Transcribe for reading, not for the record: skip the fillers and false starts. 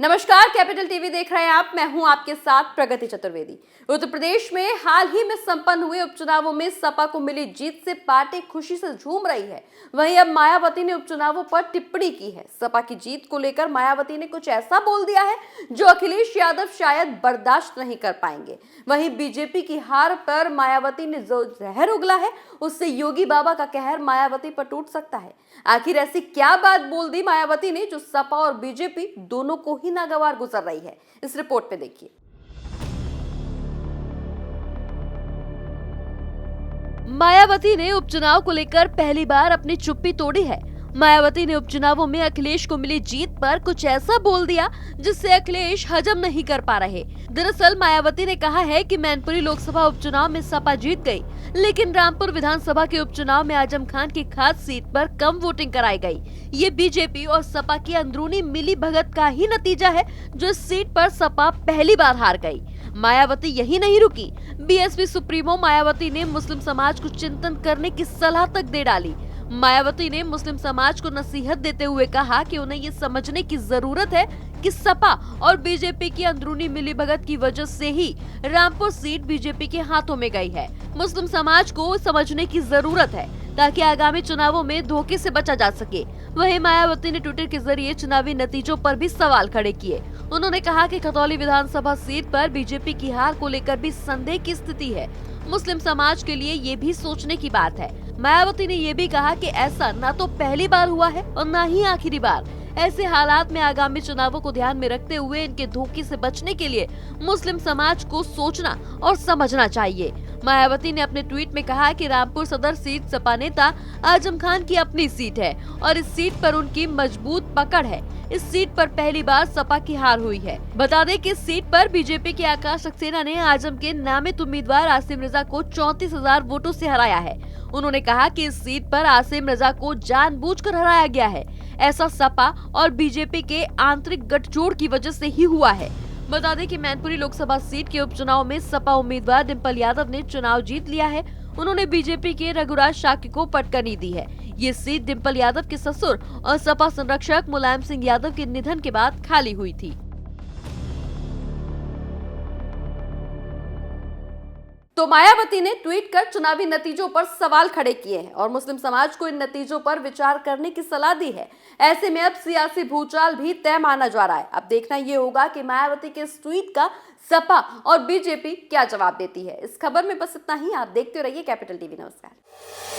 नमस्कार, capital TV देख रहे हैं आप। मैं हूं आपके साथ प्रगति चतुर्वेदी। उत्तर प्रदेश में हाल ही में संपन्न हुए उपचुनावों में सपा को मिली जीत से पार्टी खुशी से झूम रही है। वहीं अब मायावती ने उपचुनावों पर टिप्पणी की है। सपा की जीत को लेकर मायावती ने कुछ ऐसा बोल दिया है जो अखिलेश यादव शायद बर्दाश्त नहीं कर पाएंगे। वहीं बीजेपी की हार पर मायावती ने जो जहर उगला है, उससे योगी बाबा का कहर मायावती पर टूट सकता है। आखिर ऐसी क्या बात बोल दी मायावती ने जो सपा और बीजेपी दोनों को ही नागवार गुजर रही है? इस रिपोर्ट में देखिए। मायावती ने उपचुनाव को लेकर पहली बार अपनी चुप्पी तोड़ी है। मायावती ने उपचुनावों में अखिलेश को मिली जीत पर कुछ ऐसा बोल दिया जिससे अखिलेश हजम नहीं कर पा रहे। दरअसल मायावती ने कहा है कि मैनपुरी लोकसभा उपचुनाव में सपा जीत गई, लेकिन रामपुर विधानसभा के उपचुनाव में आजम खान की खास सीट पर कम वोटिंग कराई गई। ये बीजेपी और सपा की अंदरूनी मिली भगत का ही नतीजा है जो इस सीट पर सपा पहली बार हार गई। मायावती यही नहीं रुकी। बीएसपी सुप्रीमो मायावती ने मुस्लिम समाज को चिंतन करने की सलाह तक दे डाली। मायावती ने मुस्लिम समाज को नसीहत देते हुए कहा कि उन्हें ये समझने की जरूरत है कि सपा और बीजेपी की अंदरूनी मिलीभगत की वजह से ही रामपुर सीट बीजेपी के हाथों में गई है। मुस्लिम समाज को समझने की जरूरत है ताकि आगामी चुनावों में धोखे से बचा जा सके। वहीं मायावती ने ट्विटर के जरिए चुनावी नतीजों पर भी सवाल खड़े किए। उन्होंने कहा कि खतौली विधानसभा सीट पर बीजेपी की हार को लेकर भी संदेह की स्थिति है। मुस्लिम समाज के लिए ये भी सोचने की बात है। मायावती ने ये भी कहा कि ऐसा न तो पहली बार हुआ है और न ही आखिरी बार। ऐसे हालात में आगामी चुनावों को ध्यान में रखते हुए इनके धोखे से बचने के लिए मुस्लिम समाज को सोचना और समझना चाहिए। मायावती ने अपने ट्वीट में कहा कि रामपुर सदर सीट सपा नेता आजम खान की अपनी सीट है और इस सीट पर उनकी मजबूत पकड़ है। इस सीट पर पहली बार सपा की हार हुई है। बता दें कि इस सीट पर बीजेपी के आकाश सक्सेना ने आजम के नामित उम्मीदवार आसिम रजा को 34,000 वोटों से हराया है। उन्होंने कहा कि इस सीट पर आसिम रजा को जानबूझकर हराया गया है। ऐसा सपा और बीजेपी के आंतरिक गठजोड़ की वजह से ही हुआ है। बता दें कि मैनपुरी लोकसभा सीट के उपचुनाव में सपा उम्मीदवार डिम्पल यादव ने चुनाव जीत लिया है। उन्होंने बीजेपी के रघुराज शाक्य को पटकनी दी है। ये सीट डिम्पल यादव के ससुर और सपा संरक्षक मुलायम सिंह यादव के निधन के बाद खाली हुई थी। तो मायावती ने ट्वीट कर चुनावी नतीजों पर सवाल खड़े किए हैं और मुस्लिम समाज को इन नतीजों पर विचार करने की सलाह दी है। ऐसे में अब सियासी भूचाल भी तय माना जा रहा है। अब देखना यह होगा कि मायावती के इस ट्वीट का सपा और बीजेपी क्या जवाब देती है। इस खबर में बस इतना ही। आप देखते रहिए कैपिटल टीवी। नमस्कार।